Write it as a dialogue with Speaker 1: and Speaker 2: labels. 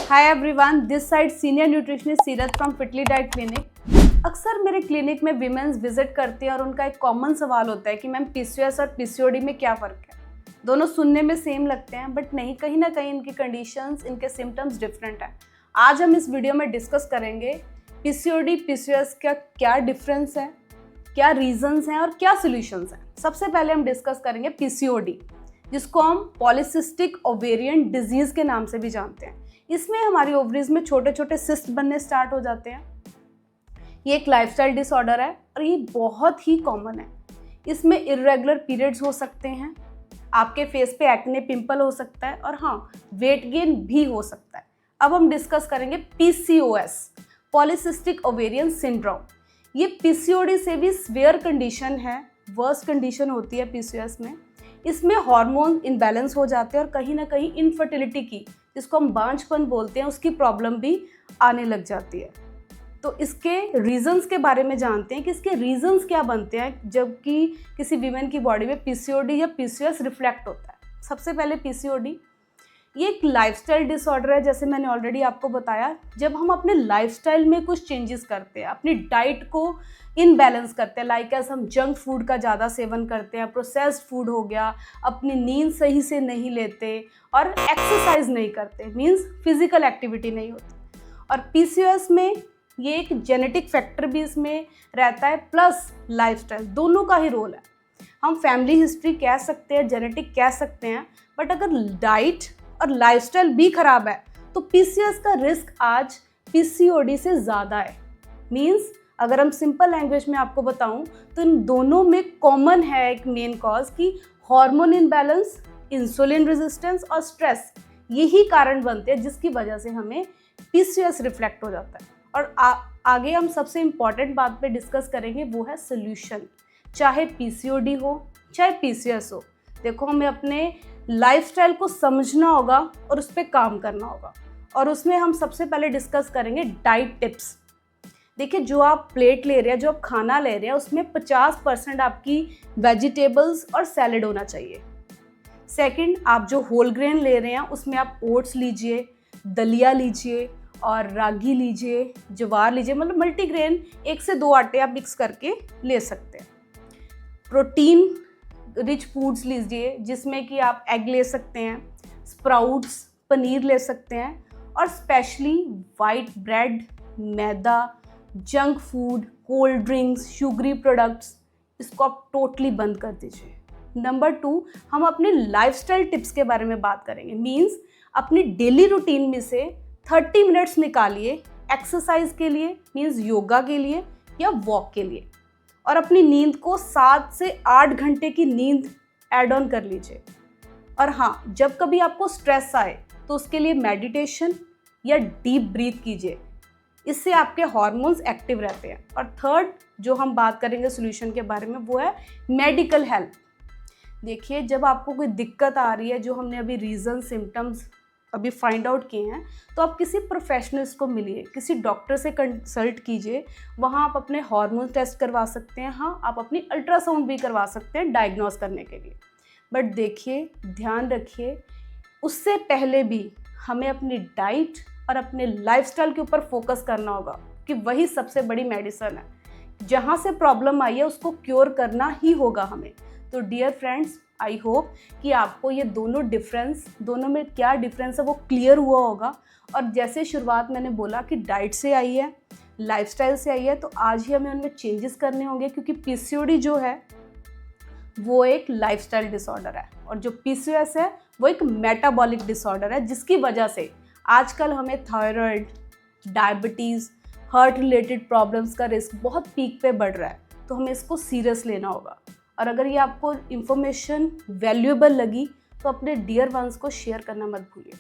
Speaker 1: Hi everyone, this side senior nutritionist सीरत from फिटली diet clinic. अक्सर मेरे क्लिनिक में विमेंस विजिट करते हैं और उनका एक कॉमन सवाल होता है कि मैम पीसीओएस और पीसीओडी में क्या फ़र्क है। दोनों सुनने में सेम लगते हैं बट नहीं, कहीं ना कहीं इनकी कंडीशंस, इनके सिम्टम्स डिफरेंट हैं। आज हम इस वीडियो में डिस्कस करेंगे पीसीओडी पीसीओएस का क्या डिफरेंस है, क्या रीजंस हैं और क्या सोल्यूशंस हैं। सबसे पहले हम डिस्कस करेंगे पीसीओडी, जिसको हम पॉलीसिस्टिक ओवेरियन डिजीज के नाम से भी जानते हैं। इसमें हमारी ओवरीज में छोटे छोटे सिस्ट बनने स्टार्ट हो जाते हैं। ये एक लाइफस्टाइल डिसऑर्डर है और ये बहुत ही कॉमन है। इसमें इर्रेगुलर पीरियड्स हो सकते हैं, आपके फेस पे एक्ने पिंपल हो सकता है और हाँ, वेट गेन भी हो सकता है। अब हम डिस्कस करेंगे पीसीओएस, पॉलीसिस्टिक ओवेरियन सिंड्रोम। ये पीसीओडी से भी सीवियर कंडीशन है, वर्स्ट कंडीशन होती है पीसीओएस में। इसमें हार्मोन इनबैलेंस हो जाते हैं और कहीं ना कहीं इनफर्टिलिटी की, जिसको हम बांझपन बोलते हैं, उसकी प्रॉब्लम भी आने लग जाती है। तो इसके रीजंस के बारे में जानते हैं कि इसके रीजंस क्या बनते हैं जबकि किसी वीमेन की बॉडी में पीसीओडी या पीसीओएस रिफ्लेक्ट होता है। सबसे पहले पीसीओडी ये एक लाइफस्टाइल डिसऑर्डर है। जैसे मैंने ऑलरेडी आपको बताया, जब हम अपने लाइफस्टाइल में कुछ चेंजेस करते हैं, अपनी डाइट को इनबैलेंस करते हैं, लाइक एस हम जंक फूड का ज़्यादा सेवन करते हैं, प्रोसेस्ड फूड हो गया, अपनी नींद सही से नहीं लेते और एक्सरसाइज नहीं करते, मीन्स फिजिकल एक्टिविटी नहीं होती। और पीसीओएस में ये एक जेनेटिक फैक्टर भी इसमें रहता है, प्लस लाइफस्टाइल, दोनों का ही रोल है। हम फैमिली हिस्ट्री कह सकते हैं, जेनेटिक कह सकते हैं, बट अगर डाइट और लाइफस्टाइल भी खराब है तो पीसीओएस का रिस्क आज पीसीओडी से ज़्यादा है। मीन्स अगर हम सिंपल लैंग्वेज में आपको बताऊं तो इन दोनों में कॉमन है एक मेन कॉज कि हार्मोन इनबैलेंस, इंसुलिन रेजिस्टेंस और स्ट्रेस, यही कारण बनते हैं जिसकी वजह से हमें पीसीओएस रिफ्लेक्ट हो जाता है। और आगे हम सबसे इम्पॉर्टेंट बात पे डिस्कस करेंगे, वो है सोल्यूशन। चाहे पीसीओडी हो चाहे पीसीओएस हो, देखो हमें अपने लाइफस्टाइल को समझना होगा और उस पर काम करना होगा। और उसमें हम सबसे पहले डिस्कस करेंगे डाइट टिप्स। देखिए, जो आप प्लेट ले रहे हैं, जो आप खाना ले रहे हैं, उसमें 50% आपकी वेजिटेबल्स और सैलेड होना चाहिए। सेकंड, आप जो होल ग्रेन ले रहे हैं उसमें आप ओट्स लीजिए, दलिया लीजिए और रागी लीजिए, ज्वार लीजिए, मतलब मल्टीग्रेन 1 से 2 आटे आप मिक्स करके ले सकते हैं। प्रोटीन रिच फूड्स लीजिए, जिसमें कि आप एग ले सकते हैं, स्प्राउट्स, पनीर ले सकते हैं। और स्पेशली वाइट ब्रेड, मैदा, junk food, cold drinks, sugary products, इसको आप टोटली बंद कर दीजिए। नंबर 2, हम अपने लाइफस्टाइल टिप्स के बारे में बात करेंगे। मीन्स अपनी डेली रूटीन में से 30 मिनट्स निकालिए एक्सरसाइज के लिए, मीन्स योगा के लिए या वॉक के लिए। और अपनी नींद को 7 से 8 घंटे की नींद ऐड ऑन कर लीजिए। और हाँ, जब कभी आपको स्ट्रेस आए तो उसके लिए मेडिटेशन या डीप ब्रीथ कीजिए, इससे आपके हार्मोन्स एक्टिव रहते हैं। और थर्ड, जो हम बात करेंगे सोल्यूशन के बारे में, वो है मेडिकल हेल्प। देखिए, जब आपको कोई दिक्कत आ रही है, जो हमने अभी रीज़न, सिम्टम्स अभी फाइंड आउट किए हैं, तो आप किसी प्रोफेशनल्स को मिलिए, किसी डॉक्टर से कंसल्ट कीजिए। वहाँ आप अपने हार्मोन टेस्ट करवा सकते हैं। हाँ, आप अपनी अल्ट्रासाउंड भी करवा सकते हैं डायग्नोस करने के लिए। बट देखिए, ध्यान रखिए, उससे पहले भी हमें अपनी डाइट और अपने लाइफस्टाइल के ऊपर फोकस करना होगा कि वही सबसे बड़ी मेडिसिन है। जहाँ से प्रॉब्लम आई है उसको क्योर करना ही होगा हमें। तो डियर फ्रेंड्स, आई होप कि आपको ये दोनों में क्या डिफरेंस है वो क्लियर हुआ होगा। और जैसे शुरुआत मैंने बोला कि डाइट से आई है, लाइफस्टाइल से आई है, तो आज ही हमें उनमें चेंजेस करने होंगे, क्योंकि पीसीओडी जो है वो एक लाइफस्टाइल डिसऑर्डर है और जो पीसीओएस है वो एक मेटाबॉलिक डिसऑर्डर है, जिसकी वजह से आजकल हमें thyroid, diabetes, heart related problems का रिस्क बहुत पीक पे बढ़ रहा है। तो हमें इसको सीरियस लेना होगा। और अगर ये आपको इन्फॉर्मेशन वैल्यूएबल लगी तो अपने डियर वंस को शेयर करना मत भूलिए।